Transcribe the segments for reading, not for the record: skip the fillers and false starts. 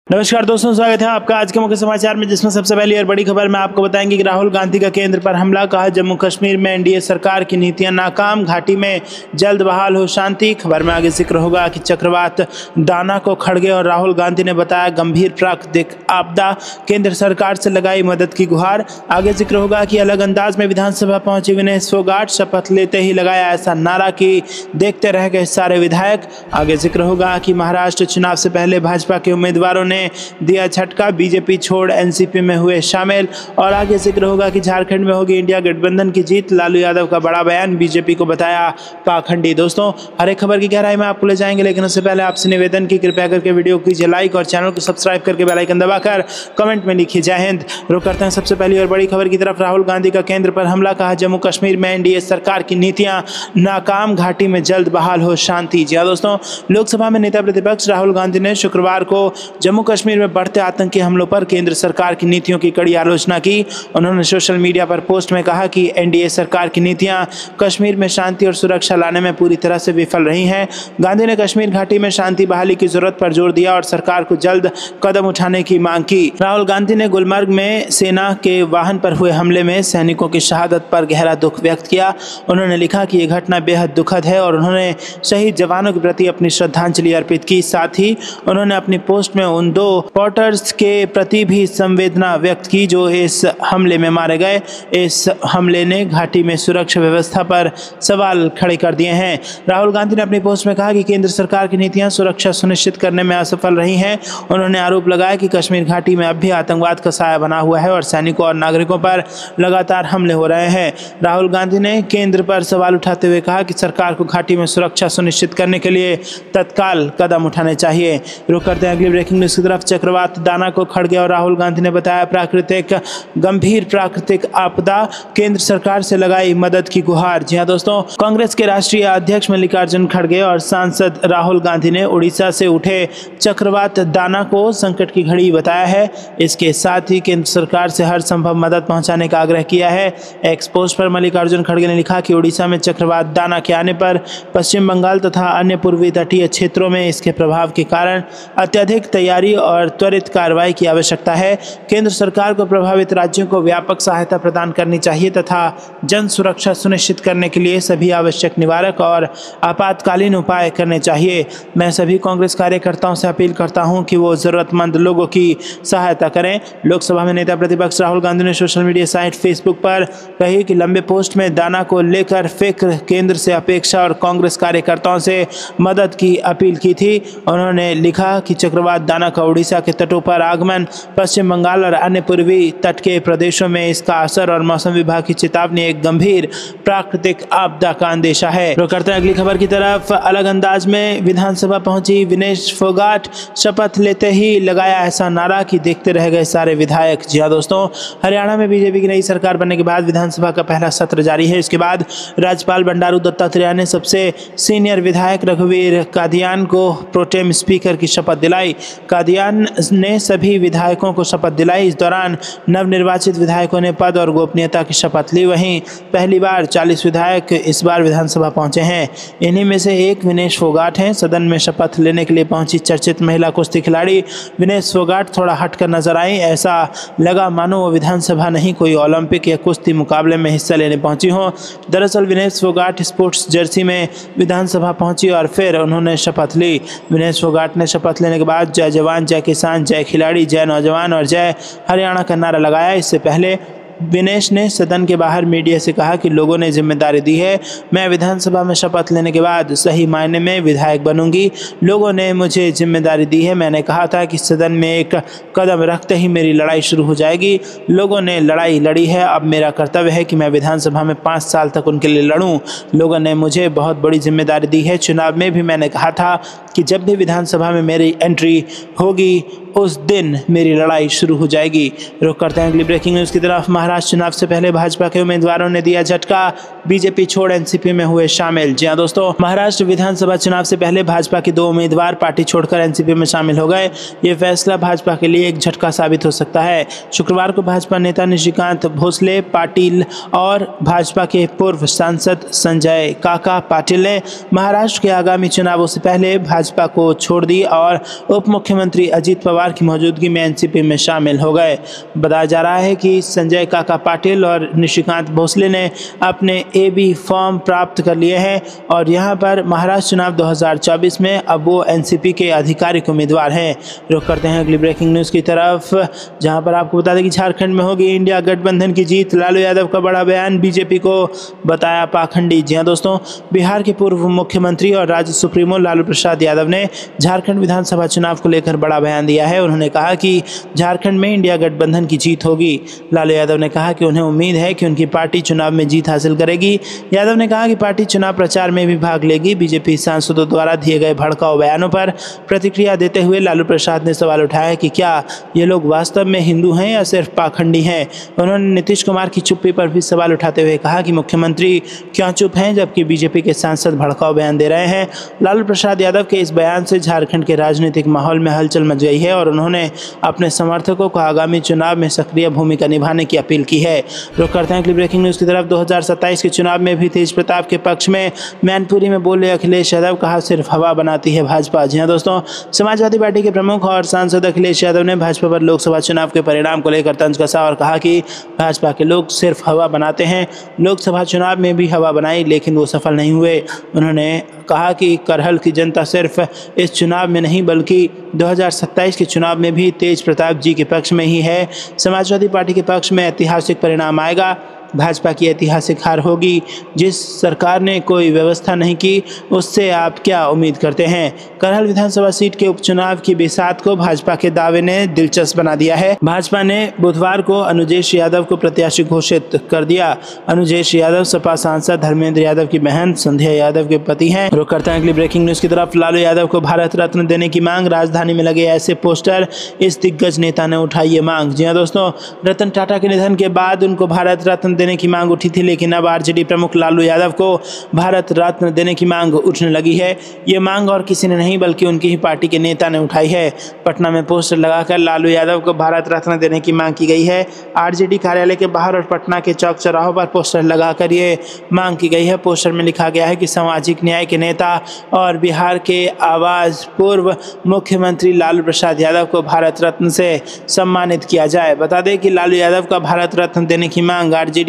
नमस्कार दोस्तों, स्वागत है आपका आज के मुख्य समाचार में, जिसमें सबसे पहली और बड़ी खबर में आपको बताएंगे कि राहुल गांधी का केंद्र पर हमला। कहा जम्मू कश्मीर में एनडीए सरकार की नीतियां नाकाम, घाटी में जल्द बहाल हो शांति। खबर में आगे जिक्र होगा कि चक्रवात दाना को खड़गे और राहुल गांधी ने बताया गंभीर प्राकृतिक आपदा, केंद्र सरकार से लगाई मदद की गुहार। आगे जिक्र होगा कि अलग अंदाज में विधानसभा पहुंची विनय फोगाट, शपथ लेते ही लगाया ऐसा नारा कि देखते रह गए सारे विधायक। आगे जिक्र होगा कि महाराष्ट्र चुनाव से पहले भाजपा के उम्मीदवारों ने दिया झटका, बीजेपी छोड़ एनसीपी में हुए शामिल। और आगे जिक्र होगा कि झारखंड में होगी इंडिया गठबंधन की जीत, लालू यादव का बड़ा बयान, बीजेपी को बताया पाखंडी। दोस्तों, हर एक खबर की गहराई में आपको ले जाएंगे, लेकिन उससे पहले आपसे निवेदन की कृपया करके वीडियो को कीजिए लाइक और चैनल को सब्सक्राइब करके बेल आइकन दबाकर कमेंट में लिखिए जय हिंद। रुक करते हैं सबसे पहली और बड़ी खबर की तरफ। राहुल गांधी का केंद्र पर हमला। कहा जम्मू कश्मीर में एनडीए सरकार की नीतियां नाकाम, घाटी में जल्द बहाल हो शांति। जी हाँ दोस्तों, लोकसभा में नेता प्रतिपक्ष राहुल गांधी ने शुक्रवार को जम्मू कश्मीर में बढ़ते आतंकी हमलों पर केंद्र सरकार की नीतियों की कड़ी आलोचना की। उन्होंने सोशल मीडिया पर पोस्ट में कहा कि एनडीए सरकार की नीतियां कश्मीर में शांति और सुरक्षा लाने में पूरी तरह से विफल रही हैं। गांधी ने कश्मीर घाटी में शांति बहाली की जरूरत पर जोर दिया और सरकार को जल्द कदम उठाने की मांग की। राहुल गांधी ने गुलमर्ग में सेना के वाहन पर हुए हमले में सैनिकों की शहादत पर गहरा दुख व्यक्त किया। उन्होंने लिखा कि यह घटना बेहद दुखद है और उन्होंने शहीद जवानों के प्रति अपनी श्रद्धांजलि अर्पित की। साथ ही उन्होंने अपनी पोस्ट में उन दो रिपोर्टर्स के प्रति भी संवेदना व्यक्त की जो इस हमले में मारे गए। इस हमले ने घाटी में सुरक्षा व्यवस्था पर सवाल खड़े कर दिए हैं। राहुल गांधी ने अपनी पोस्ट में कहा कि केंद्र सरकार की नीतियां सुरक्षा सुनिश्चित करने में असफल रही हैं। उन्होंने आरोप लगाया कि कश्मीर घाटी में अब भी आतंकवाद का साया बना हुआ है और सैनिकों और नागरिकों पर लगातार हमले हो रहे हैं। राहुल गांधी ने केंद्र पर सवाल उठाते हुए कहा कि सरकार को घाटी में सुरक्षा सुनिश्चित करने के लिए तत्काल कदम उठाने चाहिए। रुक करते हैं अगली ब्रेकिंग न्यूज की तरफ। चक्रवात दाना को खड़गे और राहुल गांधी ने बताया गंभीर प्राकृतिक आपदा, केंद्र सरकार से लगाई मदद की गुहार। जी हां दोस्तों, कांग्रेस के राष्ट्रीय अध्यक्ष मल्लिकार्जुन खड़गे और सांसद राहुल गांधी ने उड़ीसा से उठे चक्रवात दाना को संकट की घड़ी बताया है। इसके साथ ही केंद्र सरकार से हर संभव मदद पहुंचाने का आग्रह किया है। एक्स पोस्ट पर मल्लिकार्जुन खड़गे ने लिखा कि उड़ीसा में चक्रवात दाना के आने पर पश्चिम बंगाल तथा अन्य पूर्वी तटीय क्षेत्रों में इसके प्रभाव के कारण अत्यधिक तैयारी और त्वरित कार्रवाई की आवश्यकता है। केंद्र सरकार को प्रभावित राज्यों को व्यापक सहायता प्रदान करनी चाहिए तथा जन सुरक्षा सुनिश्चित करने के लिए सभी आवश्यक निवारक और आपातकालीन उपाय करने चाहिए। मैं सभी कांग्रेस कार्यकर्ताओं से अपील करता हूं कि वो जरूरतमंद लोगों की सहायता करें। लोकसभा में नेता प्रतिपक्ष राहुल गांधी ने सोशल मीडिया साइट फेसबुक पर कही कि लंबे पोस्ट में दाना को लेकर फिक्र, केंद्र से अपेक्षा और कांग्रेस कार्यकर्ताओं से मदद की अपील की थी। उन्होंने लिखा कि चक्रवात दाना का उड़ीसा के तटों पर आगमन, पश्चिम बंगाल और अन्य पूर्वी तट के प्रदेशों में इसका असर और मौसम विभाग की चेतावनी एक गंभीर प्राकृतिक आपदा का अंदेशा है। रुक करते हैं अगली खबर की तरफ। अलग अंदाज में विधानसभा पहुंची विनय फोगाट, शपथ लेते ही लगाया ऐसा नारा कि देखते रह गए सारे विधायक। जी हां दोस्तों, हरियाणा में बीजेपी की नई सरकार बनने के बाद विधानसभा का पहला सत्र जारी है। इसके बाद राज्यपाल बंडारू दत्तात्रेय ने सबसे सीनियर विधायक रघुवीर कादियान को प्रोटेम स्पीकर की शपथ दिलाई। कादियान ने सभी विधायकों को शपथ दिलाई। इस दौरान नवनिर्वाचित विधायकों ने पद और गोपनीयता की शपथ ली। वहीं पहली बार 40 विधायक इस बार विधानसभा पहुंचे हैं। इन्हीं में से एक विनय फोगाट हैं। सदन में शपथ लेने के लिए पहुंची चर्चित महिला कुश्ती खिलाड़ी विनय फोगाट थोड़ा हटकर नजर आई। ऐसा लगा मानो वो विधानसभा नहीं, कोई ओलंपिक या कुश्ती मुकाबले में हिस्सा लेने पहुंची हो। दरअसल विनय फोगाट स्पोर्ट्स जर्सी में विधानसभा पहुंची और फिर उन्होंने शपथ ली। विनय फोगाट ने शपथ लेने के बाद जय जवान, जय किसान, जय खिलाड़ी, जय नौजवान और जय हरियाणा का नारा लगाया। इससे पहले विनेश ने सदन के बाहर मीडिया से कहा कि लोगों ने जिम्मेदारी दी है, मैं विधानसभा में शपथ लेने के बाद सही मायने में विधायक बनूंगी। लोगों ने मुझे जिम्मेदारी दी है। मैंने कहा था कि सदन में एक कदम रखते ही मेरी लड़ाई शुरू हो जाएगी। लोगों ने लड़ाई लड़ी है, अब मेरा कर्तव्य है कि मैं विधानसभा में 5 साल तक उनके लिए लड़ूं। लोगों ने मुझे बहुत बड़ी जिम्मेदारी दी है। चुनाव में भी मैंने कहा था कि जब भी विधानसभा में मेरी एंट्री होगी उस दिन मेरी लड़ाई शुरू हो जाएगी। रुक करते हैं अगली ब्रेकिंग न्यूज़ की तरफ। महाराष्ट्र चुनाव से पहले भाजपा के उम्मीदवारों ने दिया झटका, बीजेपी छोड़ एनसीपी में हुए शामिल। जी हां दोस्तों, महाराष्ट्र विधानसभा चुनाव से पहले भाजपा के 2 उम्मीदवार पार्टी छोड़कर एनसीपी में शामिल हो गए। ये फैसला भाजपा के लिए एक झटका साबित हो सकता है। शुक्रवार को भाजपा नेता निशिकांत भोसले पाटिल और भाजपा के पूर्व सांसद संजय काका पाटिल ने महाराष्ट्र के आगामी चुनावों से पहले भाजपा को छोड़ दी और उप मुख्यमंत्री अजित पवार की मौजूदगी में एनसीपी में शामिल हो गए। बताया जा रहा है कि संजय काका पाटिल और निशिकांत भोसले ने अपने एबी फॉर्म प्राप्त कर लिए हैं और यहां पर महाराष्ट्र चुनाव 2024 में अब वो एनसीपी के आधिकारिक उम्मीदवार हैं। रुख करते हैं अगली ब्रेकिंग न्यूज़ की तरफ, जहां पर आपको बता दें कि झारखंड में होगी इंडिया गठबंधन की जीत। लालू यादव का बड़ा बयान, बीजेपी को बताया पाखंडी। जी हां दोस्तों, बिहार के पूर्व मुख्यमंत्री और राज्य सुप्रीमो लालू प्रसाद यादव ने झारखंड विधानसभा चुनाव को लेकर बड़ा बयान दिया है। उन्होंने कहा कि झारखंड में इंडिया गठबंधन की जीत होगी। लालू यादव ने कहा कि उन्हें उम्मीद है कि उनकी पार्टी चुनाव में जीत हासिल करेगी। यादव ने कहा कि पार्टी चुनाव प्रचार में भी भाग लेगी। बीजेपी सांसदों द्वारा दिए गए भड़काऊ बयानों पर प्रतिक्रिया देते हुए लालू प्रसाद ने सवाल उठाया कि क्या ये लोग वास्तव में हिंदू हैं या सिर्फ पाखंडी हैं। उन्होंने नीतीश कुमार की चुप्पी पर भी सवाल उठाते हुए कहा कि मुख्यमंत्री क्यों चुप हैं जबकि बीजेपी के सांसद भड़काऊ बयान दे रहे हैं। लालू प्रसाद यादव के इस बयान से झारखंड के राजनीतिक माहौल में हलचल मच गई है और उन्होंने अपने समर्थकों को आगामी चुनाव में सक्रिय भूमिका निभाने की अपील की है। रुख करते हैं अगली ब्रेकिंग न्यूज़ की तरफ। 2027 के चुनाव में भी तेज प्रताप के पक्ष में मैनपुरी में बोले अखिलेश यादव, कहा सिर्फ हवा बनाती है भाजपा। जी हां दोस्तों, समाजवादी पार्टी के प्रमुख और सांसद अखिलेश यादव ने भाजपा पर लोकसभा चुनाव के परिणाम को लेकर तंज कसा और कहा कि भाजपा के लोग सिर्फ हवा बनाते हैं। लोकसभा चुनाव में भी हवा बनाई लेकिन वो सफल नहीं हुए। उन्होंने कहा कि करहल की जनता सिर्फ इस चुनाव में नहीं बल्कि 2027 के चुनाव में भी तेज प्रताप जी के पक्ष में ही है। समाजवादी पार्टी के पक्ष में ऐतिहासिक परिणाम आएगा। भाजपा की ऐतिहासिक हार होगी। जिस सरकार ने कोई व्यवस्था नहीं की उससे आप क्या उम्मीद करते हैं। करहल विधानसभा सीट के उपचुनाव की बिसात को भाजपा के दावे ने दिलचस्प बना दिया है। भाजपा ने बुधवार को अनुजेश यादव को प्रत्याशी घोषित कर दिया। अनुजेश यादव सपा सांसद धर्मेंद्र यादव की बहन संध्या यादव के पति हैं। रुख करते हैं अगली ब्रेकिंग न्यूज़ की तरफ। लालू यादव को भारत रत्न देने की मांग, राजधानी में लगे ऐसे पोस्टर, इस दिग्गज नेता ने उठाई ये मांग। जी हां दोस्तों, रतन टाटा के निधन के बाद उनको भारत रत्न देने की मांग उठी थी लेकिन अब आरजेडी प्रमुख लालू यादव को भारत रत्न देने की मांग उठने लगी है। ये मांग और किसी ने नहीं बल्कि उनकी ही पार्टी के नेता ने उठाई है। पटना में पोस्टर लगाकर लालू यादव को भारत रत्न देने की मांग की गई है। आरजेडी कार्यालय के बाहर और पटना के चौक चौराहों पर पोस्टर लगाकर ये मांग की गई है। पोस्टर में लिखा गया है कि सामाजिक न्याय के नेता और बिहार के आवाज पूर्व मुख्यमंत्री लालू प्रसाद यादव को भारत रत्न से सम्मानित किया जाए। बता दें कि लालू यादव का भारत रत्न देने की मांग आरजेडी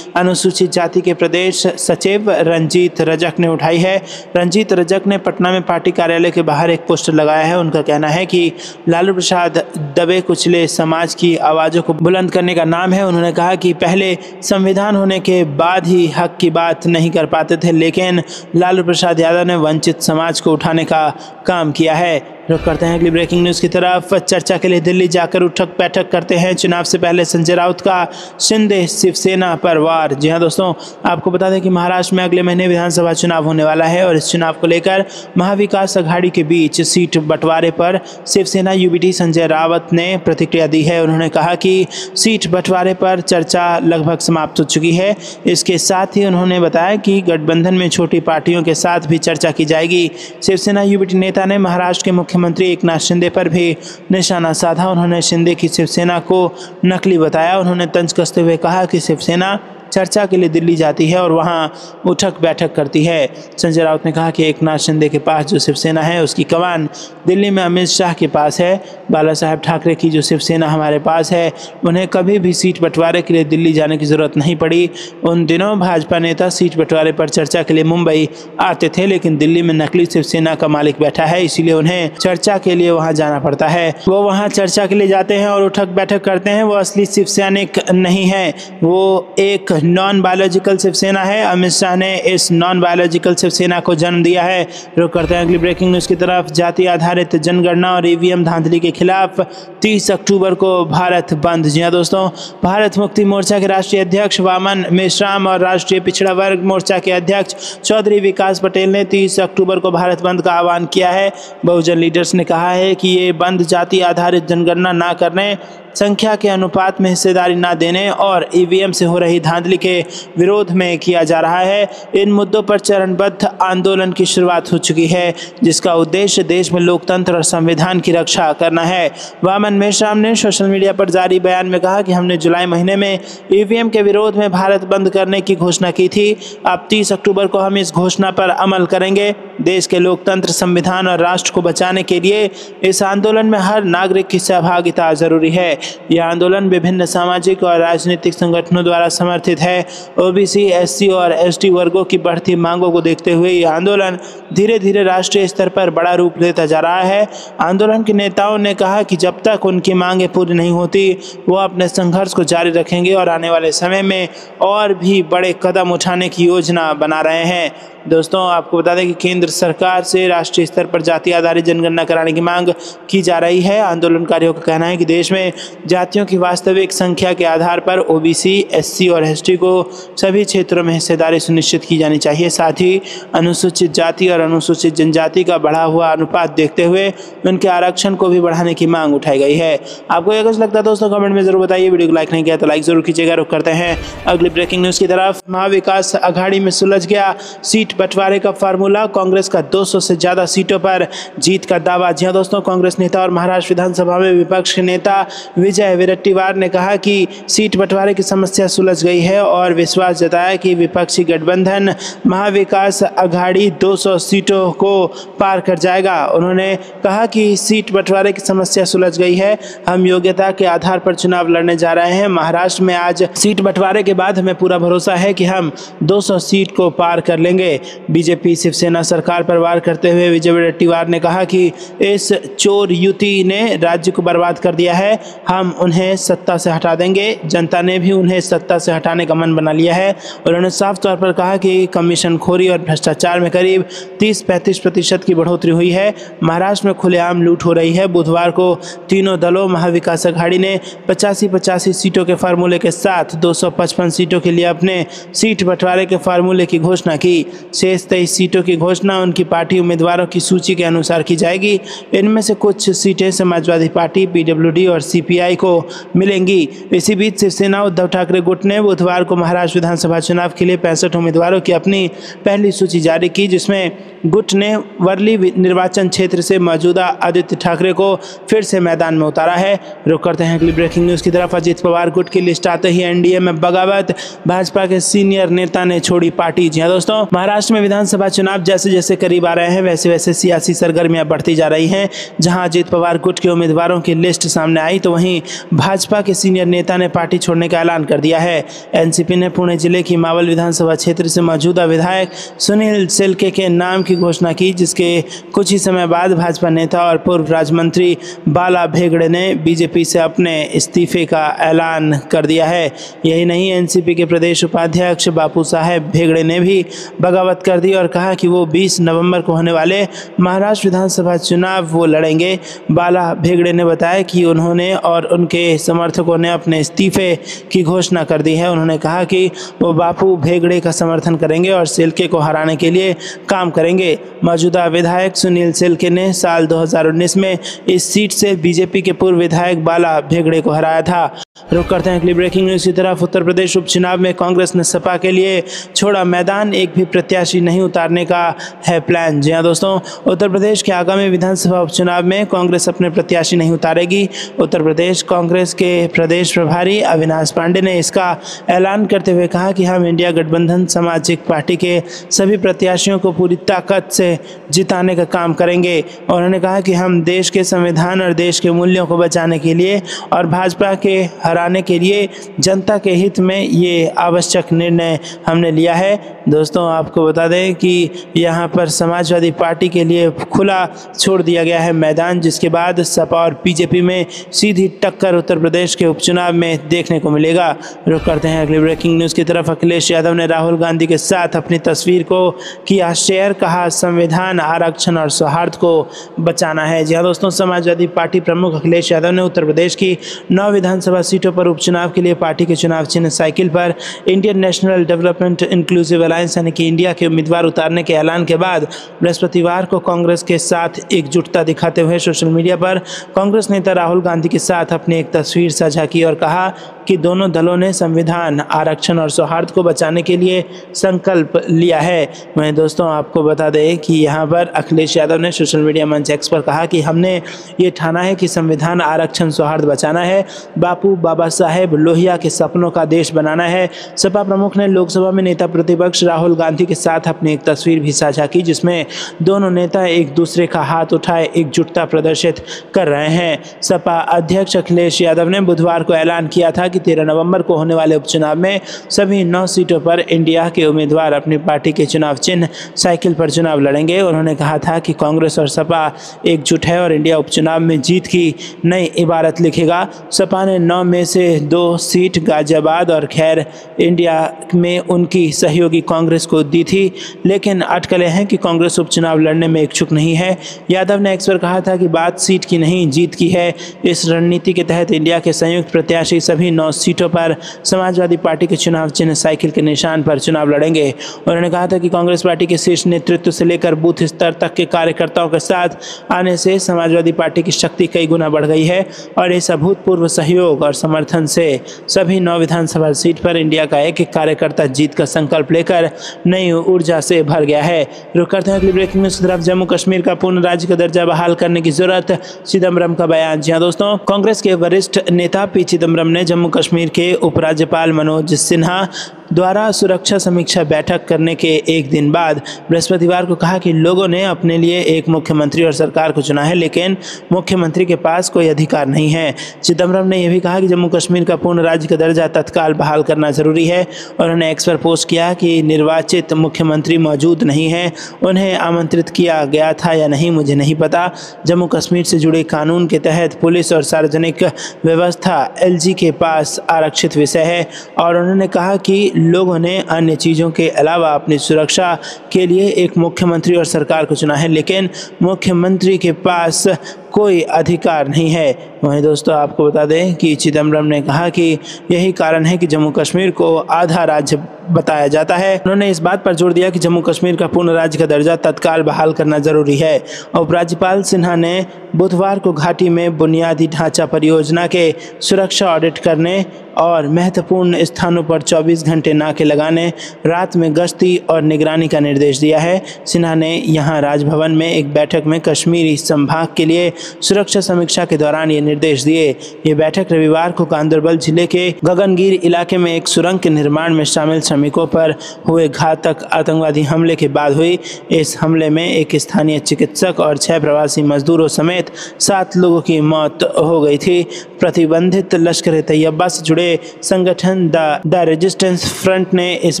अनुसूचित जाति के प्रदेश सचिव रंजीत रजक ने उठाई है। रंजीत रजक ने पटना में पार्टी कार्यालय के बाहर एक पोस्टर लगाया है। उनका कहना है कि लालू प्रसाद दबे कुचले समाज की आवाज़ों को बुलंद करने का नाम है। उन्होंने कहा कि पहले संविधान होने के बाद ही हक की बात नहीं कर पाते थे लेकिन लालू प्रसाद यादव ने वंचित समाज को उठाने का काम किया है। रुख करते हैं अगली ब्रेकिंग न्यूज़ की तरफ। चर्चा के लिए दिल्ली जाकर उठक बैठक करते हैं चुनाव से पहले संजय राउत का शिंदे शिवसेना पर वार। जी हां दोस्तों, आपको बता दें कि महाराष्ट्र में अगले महीने विधानसभा चुनाव होने वाला है और इस चुनाव को लेकर महाविकास अघाड़ी के बीच सीट बंटवारे पर शिवसेना यूबीटी संजय राउत ने प्रतिक्रिया दी है। उन्होंने कहा कि सीट बंटवारे पर चर्चा लगभग समाप्त हो चुकी है। इसके साथ ही उन्होंने बताया कि गठबंधन में छोटी पार्टियों के साथ भी चर्चा की जाएगी। शिवसेना यूबीटी नेता ने महाराष्ट्र के मुख्यमंत्री एकनाथ शिंदे पर भी निशाना साधा। उन्होंने शिंदे की शिवसेना को नकली बताया। उन्होंने तंज कसते हुए कहा कि शिवसेना चर्चा के लिए दिल्ली जाती है और वहां उठक बैठक करती है। संजय राउत ने कहा कि एकनाथ शिंदे के पास जो शिवसेना है उसकी कमान दिल्ली में अमित शाह के पास है। बाला साहेब ठाकरे की जो शिवसेना हमारे पास है उन्हें कभी भी सीट बंटवारे के लिए दिल्ली जाने की ज़रूरत नहीं पड़ी। उन दिनों भाजपा नेता सीट बंटवारे पर चर्चा के लिए मुंबई आते थे लेकिन दिल्ली में नकली शिवसेना का मालिक बैठा है इसलिए उन्हें चर्चा के लिए वहाँ जाना पड़ता है। वो वहाँ चर्चा के लिए जाते हैं और उठक बैठक करते हैं। वो असली शिवसैनिक नहीं है, वो एक नॉन बायोलॉजिकल शिवसेना है। अमित शाह ने इस नॉन बायोलॉजिकल शिवसेना को जन्म दिया है। रुख करते हैं अगली ब्रेकिंग न्यूज़ की तरफ। जाति आधारित जनगणना और ईवीएम धांधली के खिलाफ 30 अक्टूबर को भारत बंद। जी हां दोस्तों, भारत मुक्ति मोर्चा के राष्ट्रीय अध्यक्ष वामन मेश्राम और राष्ट्रीय पिछड़ा वर्ग मोर्चा के अध्यक्ष चौधरी विकास पटेल ने 30 अक्टूबर को भारत बंद का आह्वान किया है। बहुजन लीडर्स ने कहा है कि ये बंद जाति आधारित जनगणना न करने संख्या के अनुपात में हिस्सेदारी न देने और ईवीएम से हो रही धांधली के विरोध में किया जा रहा है। इन मुद्दों पर चरणबद्ध आंदोलन की शुरुआत हो चुकी है, जिसका उद्देश्य देश में लोकतंत्र और संविधान की रक्षा करना है। वामन मेश्राम ने सोशल मीडिया पर जारी बयान में कहा कि हमने जुलाई महीने में ईवीएम के विरोध में भारत बंद करने की घोषणा की थी। अब 30 अक्टूबर को हम इस घोषणा पर अमल करेंगे। देश के लोकतंत्र, संविधान और राष्ट्र को बचाने के लिए इस आंदोलन में हर नागरिक की सहभागिता जरूरी है। यह आंदोलन विभिन्न सामाजिक और राजनीतिक संगठनों द्वारा समर्थित है। ओबीसी, एससी और एसटी वर्गों की बढ़ती मांगों को देखते हुए यह आंदोलन धीरे धीरे राष्ट्रीय स्तर पर बड़ा रूप लेता जा रहा है। आंदोलन के नेताओं ने कहा कि जब तक उनकी मांगें पूरी नहीं होती, वो अपने संघर्ष को जारी रखेंगे और आने वाले समय में और भी बड़े कदम उठाने की योजना बना रहे हैं। दोस्तों, आपको बता दें कि केंद्र सरकार से राष्ट्रीय स्तर पर जाति आधारित जनगणना कराने की मांग की जा रही है। आंदोलनकारियों का कहना है कि देश में जातियों की वास्तविक संख्या के आधार पर ओबीसी, एससी और एसटी को सभी क्षेत्रों में हिस्सेदारी सुनिश्चित की जानी चाहिए। साथ ही अनुसूचित जाति और अनुसूचित जनजाति का बढ़ा हुआ अनुपात देखते हुए उनके आरक्षण को भी बढ़ाने की मांग उठाई गई है। आपको यह कुछ लगता है दोस्तों, कमेंट में जरूर बताइए। वीडियो को लाइक नहीं किया तो लाइक जरूर कीजिएगा। रुक करते हैं अगली ब्रेकिंग न्यूज की तरफ। महाविकास अघाड़ी में सुलझ गया सीट बंटवारे का फार्मूला, कांग्रेस का 200 से ज्यादा सीटों पर जीत का दावा। जी हां दोस्तों, कांग्रेस नेता और महाराष्ट्र विधानसभा में विपक्ष के नेता विजय वडेट्टीवार ने कहा कि सीट बंटवारे की समस्या सुलझ गई है और विश्वास जताया कि विपक्षी गठबंधन महाविकास अघाड़ी 200 सीटों को पार कर जाएगा। उन्होंने कहा कि सीट बंटवारे की समस्या सुलझ गई है, हम योग्यता के आधार पर चुनाव लड़ने जा रहे हैं। महाराष्ट्र में आज सीट बंटवारे के बाद हमें पूरा भरोसा है कि हम 200 सीट को पार कर लेंगे। बीजेपी शिवसेना सरकार पर वार करते हुए विजय वडेट्टीवार ने कहा कि इस चोर युति ने राज्य को बर्बाद कर दिया है, हम उन्हें सत्ता से हटा देंगे। जनता ने भी उन्हें सत्ता से हटाने का मन बना लिया है। उन्होंने साफ तौर पर कहा कि कमीशन खोरी और भ्रष्टाचार में करीब 30-35% की बढ़ोतरी हुई है। महाराष्ट्र में खुलेआम लूट हो रही है। बुधवार को तीनों दलों महाविकास अघाड़ी ने 85-85 सीटों के फार्मूले के साथ 255 सीटों के लिए अपने सीट बंटवारे के फार्मूले की घोषणा की। शेष 23 सीटों की घोषणा उनकी पार्टी उम्मीदवारों की सूची के अनुसार की जाएगी। इनमें से कुछ सीटें समाजवादी पार्टी, पीडब्ल्यूडी और सीपीआई को मिलेंगी। इसी बीच शिवसेना उद्धव ठाकरे गुट ने बुधवार को महाराष्ट्र विधानसभा चुनाव के लिए 65 उम्मीदवारों की अपनी पहली सूची जारी की, जिसमें गुट ने वर्ली निर्वाचन क्षेत्र से मौजूदा आदित्य ठाकरे को फिर से मैदान में उतारा है। रुक करते हैं अगली ब्रेकिंग न्यूज की तरफ। अजित पवार गुट की लिस्ट आते ही एनडीए में बगावत, भाजपा के सीनियर नेता ने छोड़ी पार्टी। जी हां दोस्तों, महाराष्ट्र में विधानसभा चुनाव जैसे जैसे करीब आ रहे हैं, वैसे वैसे सियासी सरगर्मियां बढ़ती जा रही हैं। जहां अजित पवार गुट के उम्मीदवारों की लिस्ट सामने आई, तो वहीं भाजपा के सीनियर नेता ने पार्टी छोड़ने का ऐलान कर दिया है। एनसीपी ने पुणे जिले की मावल विधानसभा क्षेत्र से मौजूदा विधायक सुनील सेल्के के नाम की घोषणा की, जिसके कुछ ही समय बाद भाजपा नेता और पूर्व राज्य मंत्री बाला भेगड़े ने बीजेपी से अपने इस्तीफे का ऐलान कर दिया है। यही नहीं, एनसीपी के प्रदेश उपाध्यक्ष बापू साहेब भेगड़े ने भी बगावत कर दी और कहा कि वो 20 नवंबर को होने वाले महाराष्ट्र विधानसभा चुनाव वो लड़ेंगे। बाला भेगड़े ने बताया कि उन्होंने और उनके समर्थकों ने अपने इस्तीफे की घोषणा कर दी है। उन्होंने कहा कि वो बापू भेगड़े का समर्थन करेंगे और सेल्के को हराने के लिए काम करेंगे। मौजूदा विधायक सुनील सेल्के ने साल 2019 में इस सीट से बीजेपी के पूर्व विधायक बाला भेगड़े को हराया था। रुक करते हैं अगली ब्रेकिंग न्यूज की तरफ। उत्तर प्रदेश उपचुनाव में कांग्रेस ने सपा के लिए छोड़ा मैदान, एक भी प्रत्याशी नहीं उतारने का है प्लान। जी हां दोस्तों, उत्तर प्रदेश के आगामी विधानसभा उपचुनाव में कांग्रेस अपने प्रत्याशी नहीं उतारेगी। उत्तर प्रदेश कांग्रेस के प्रदेश प्रभारी अविनाश पांडे ने इसका ऐलान करते हुए कहा कि हम इंडिया गठबंधन सामाजिक पार्टी के सभी प्रत्याशियों को पूरी ताकत से जिताने का काम करेंगे। उन्होंने कहा कि हम देश के संविधान और देश के मूल्यों को बचाने के लिए और भाजपा के हराने के लिए जनता के हित में ये आवश्यक निर्णय हमने लिया है। दोस्तों, आपको बता दें कि यहाँ पर समाजवादी पार्टी के लिए खुला छोड़ दिया गया है मैदान, जिसके बाद सपा और बीजेपी में सीधी टक्कर उत्तर प्रदेश के उपचुनाव में देखने को मिलेगा। रुक करते हैं अगली ब्रेकिंग न्यूज़ की तरफ। अखिलेश यादव ने राहुल गांधी के साथ अपनी तस्वीर को किया शेयर, कहा संविधान, आरक्षण और सौहार्द को बचाना है। जी हाँ दोस्तों, समाजवादी पार्टी प्रमुख अखिलेश यादव ने उत्तर प्रदेश की 9 विधानसभा सीटों पर उपचुनाव के लिए पार्टी के चुनाव चिन्ह साइकिल पर Indian national development inclusive alliance यानी कि इंडिया के उम्मीदवार उतारने के ऐलान के बाद बृहस्पतिवार को कांग्रेस के साथ एकजुटता दिखाते हुए सोशल मीडिया पर कांग्रेस नेता राहुल गांधी के साथ अपनी एक तस्वीर साझा की और कहा कि दोनों दलों ने संविधान, आरक्षण और सौहार्द को बचाने के लिए संकल्प लिया है। मैं दोस्तों आपको बता दें कि यहाँ पर अखिलेश यादव ने सोशल मीडिया मंच एक्स पर कहा कि हमने ये ठाना है कि संविधान, आरक्षण, सौहार्द बचाना है, बापू बाबा साहेब लोहिया के सपनों का देश बनाना है। सपा प्रमुख ने लोकसभा में नेता प्रतिपक्ष राहुल गांधी के साथ अपनी एक तस्वीर भी साझा की जिसमें दोनों नेता एक दूसरे का हाथ उठाए एकजुटता प्रदर्शित कर रहे हैं। सपा अध्यक्ष अखिलेश यादव ने बुधवार को ऐलान किया था कि 13 नवंबर को होने वाले उपचुनाव में सभी 9 सीटों पर इंडिया के उम्मीदवार अपनी पार्टी के चुनाव चिन्ह साइकिल पर चुनाव लड़ेंगे। उन्होंने कहा था कि कांग्रेस और सपा एकजुट है और इंडिया उपचुनाव में जीत की नई इबारत लिखेगा। सपा ने 9 में से 2 सीट गाजियाबाद और खैर इंडिया में उनकी सहयोगी कांग्रेस को दी थी, लेकिन अटकलें हैं कि कांग्रेस उपचुनाव लड़ने में इच्छुक नहीं है। यादव ने एक्स पर कहा था कि बात सीट की नहीं जीत की है। इस रणनीति के तहत इंडिया के संयुक्त प्रत्याशी सभी 9 सीटों पर समाजवादी पार्टी के चुनाव चिन्ह साइकिल के निशान पर चुनाव लड़ेंगे। उन्होंने कहा था कि कांग्रेस पार्टी के शीर्ष नेतृत्व से लेकर बूथ स्तर तक के कार्यकर्ताओं के साथ आने से समाजवादी पार्टी की शक्ति कई गुना बढ़ गई है और इस अभूतपूर्व सहयोग और समर्थन से सभी 9 विधानसभा सीट पर इंडिया का एक कार्यकर्ता जीत का संकल्प लेकर नई ऊर्जा से भर गया है। रुक करते हैं अगली ब्रेकिंग न्यूज की तरफ। जम्मू कश्मीर का पूर्ण राज्य का दर्जा बहाल करने की जरूरत, चिदम्बरम का बयान। जी हां दोस्तों, कांग्रेस के वरिष्ठ नेता पी चिदम्बरम ने जम्मू कश्मीर के उपराज्यपाल मनोज सिन्हा द्वारा सुरक्षा समीक्षा बैठक करने के एक दिन बाद बृहस्पतिवार को कहा कि लोगों ने अपने लिए एक मुख्यमंत्री और सरकार को चुना है, लेकिन मुख्यमंत्री के पास कोई अधिकार नहीं है। चिदम्बरम ने यह भी कहा कि जम्मू कश्मीर का पूर्ण राज्य का दर्जा तत्काल बहाल करना जरूरी है। उन्होंने एक्स पर पोस्ट किया कि निर्वाचित मुख्यमंत्री मौजूद नहीं है, उन्हें आमंत्रित किया गया था या नहीं मुझे नहीं पता। जम्मू कश्मीर से जुड़े कानून के तहत पुलिस और सार्वजनिक व्यवस्था एलजी के पास आरक्षित विषय है और उन्होंने कहा कि लोगों ने अन्य चीज़ों के अलावा अपनी सुरक्षा के लिए एक मुख्यमंत्री और सरकार को चुना है, लेकिन मुख्यमंत्री के पास कोई अधिकार नहीं है। वहीं दोस्तों आपको बता दें कि चिदम्बरम ने कहा कि यही कारण है कि जम्मू कश्मीर को आधा राज्य बताया जाता है। उन्होंने इस बात पर जोर दिया कि जम्मू कश्मीर का पूर्ण राज्य का दर्जा तत्काल बहाल करना जरूरी है। उपराज्यपाल सिन्हा ने बुधवार को घाटी में बुनियादी ढांचा परियोजना के सुरक्षा ऑडिट करने और महत्वपूर्ण स्थानों पर 24 घंटे नाके लगाने, रात में गश्ती और निगरानी का निर्देश दिया है। सिन्हा ने यहां राजभवन में एक बैठक में कश्मीरी संभाग के लिए सुरक्षा समीक्षा के दौरान ये निर्देश दिए। ये बैठक रविवार को गांदरबल जिले के गगनगीर इलाके में एक सुरंग के निर्माण में शामिल श्रमिकों पर हुए घातक आतंकवादी हमले के बाद हुई। इस हमले में एक स्थानीय चिकित्सक और 6 प्रवासी मजदूरों समेत 7 लोगों की मौत हो गई थी। प्रतिबंधित लश्कर तैयबा से जुड़े संगठन द रेजिस्टेंस फ्रंट ने इस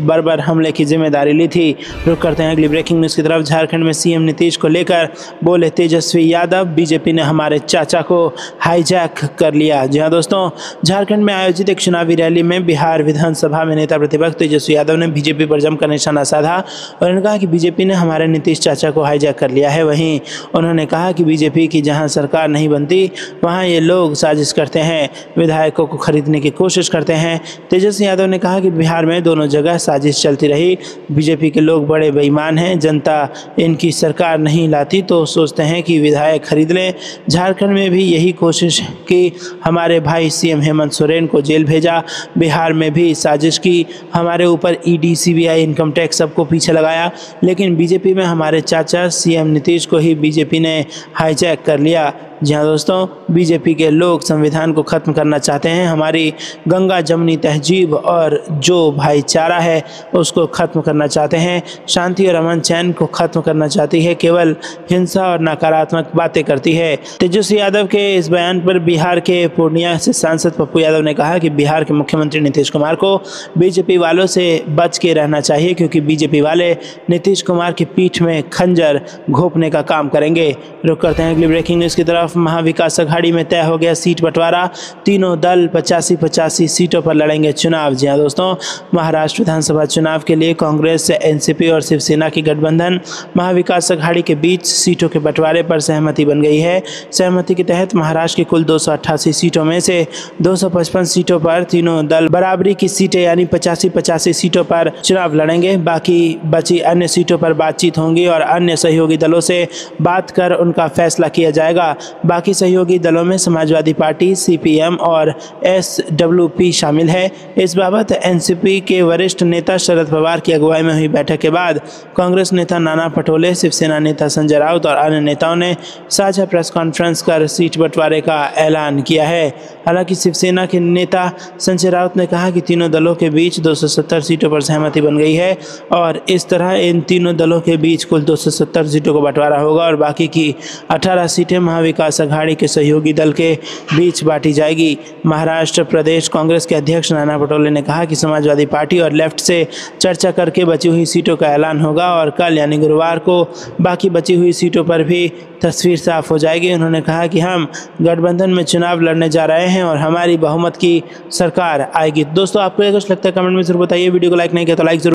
बर्बर हमले की जिम्मेदारी ली थी। रुक करते हैं अगली ब्रेकिंग न्यूज की तरफ। झारखंड में सीएम नीतीश को लेकर बोले तेजस्वी यादव, बीजेपी ने हमारे चाचा को हाईजैक कर लिया। जी हां दोस्तों, झारखंड में आयोजित एक चुनावी रैली में बिहार विधानसभा में नेता प्रतिपक्ष तेजस्वी यादव ने बीजेपी पर जमकर निशाना साधा और उन्होंने कहा कि बीजेपी ने हमारे नीतीश चाचा को हाईजैक कर लिया है। वहीं उन्होंने कहा कि बीजेपी की जहां सरकार नहीं बनती वहां ये लोग साजिश करते हैं, विधायकों को खरीदने की कोशिश करते हैं। तेजस्वी यादव ने कहा कि बिहार में दोनों जगह साजिश चलती रही। बीजेपी के लोग बड़े बेईमान हैं, जनता इनकी सरकार नहीं लाती तो सोचते हैं कि विधायक खरीद लें। झारखंड में भी यही कोशिश की, हमारे भाई सीएम हेमंत सोरेन को जेल भेजा। बिहार में भी साजिश की, हमारे ऊपर ईडी, सीबीआई, इनकम टैक्स सबको पीछे लगाया, लेकिन बीजेपी में हमारे चाचा सीएम नीतीश को ही बीजेपी ने हाईजैक कर लिया। जी हाँ दोस्तों, बीजेपी के लोग संविधान को ख़त्म करना चाहते हैं, हमारी गंगा जमुनी तहजीब और जो भाईचारा है उसको ख़त्म करना चाहते हैं, शांति और अमन चैन को ख़त्म करना चाहती है, केवल हिंसा और नकारात्मक बातें करती है। तेजस्वी यादव के इस बयान पर बिहार के पूर्णिया से सांसद पप्पू यादव ने कहा कि बिहार के मुख्यमंत्री नीतीश कुमार को बीजेपी वालों से बच के रहना चाहिए, क्योंकि बीजेपी वाले नीतीश कुमार की पीठ में खंजर घोंपने का काम करेंगे। रुक करते हैं अगली ब्रेकिंग न्यूज़ की तरफ। महाविकास अघाड़ी में तय हो गया सीट बंटवारा, तीनों दल 85-85 सीटों पर लड़ेंगे चुनाव। जी हाँ दोस्तों, महाराष्ट्र विधानसभा चुनाव के लिए कांग्रेस, एनसीपी और शिवसेना की गठबंधन महाविकास अघाड़ी के बीच सीटों के बंटवारे पर सहमति बन गई है। सहमति के तहत महाराष्ट्र की कुल 288 सीटों में से 255 सीटों पर तीनों दल बराबरी की सीटें यानी 85-85 सीटों पर चुनाव लड़ेंगे। बाकी बची अन्य सीटों पर बातचीत होंगी और अन्य सहयोगी दलों से बात कर उनका फैसला किया जाएगा। बाकी सहयोगी दलों में समाजवादी पार्टी, सीपीएम और एसडब्ल्यूपी शामिल है। इस बाबत एनसीपी के वरिष्ठ नेता शरद पवार की अगुवाई में हुई बैठक के बाद कांग्रेस नेता नाना पटोले, शिवसेना नेता संजय राउत और अन्य नेताओं ने साझा प्रेस कॉन्फ्रेंस कर सीट बंटवारे का ऐलान किया है। हालांकि शिवसेना के नेता संजय राउत ने कहा कि तीनों दलों के बीच 270 सीटों पर सहमति बन गई है और इस तरह इन तीनों दलों के बीच कुल 270 सीटों का बंटवारा होगा और बाकी की 18 सीटें महाविकास अघाड़ी के सहयोगी दल के बीच बांटी जाएगी। महाराष्ट्र प्रदेश कांग्रेस के अध्यक्ष नाना पटोले ने कहा कि समाजवादी पार्टी और लेफ्ट से चर्चा करके बची हुई सीटों का ऐलान होगा और कल यानी गुरुवार को बाकी बची हुई सीटों पर भी तस्वीर साफ हो जाएगी। उन्होंने कहा कि हम गठबंधन में चुनाव लड़ने जा रहे हैं और हमारी बहुमत की सरकार आएगी। दोस्तों, आपको कुछ लगता है कमेंट में जरूर बताइए। वीडियो को लाइक नहीं किया तो लाइक जरूर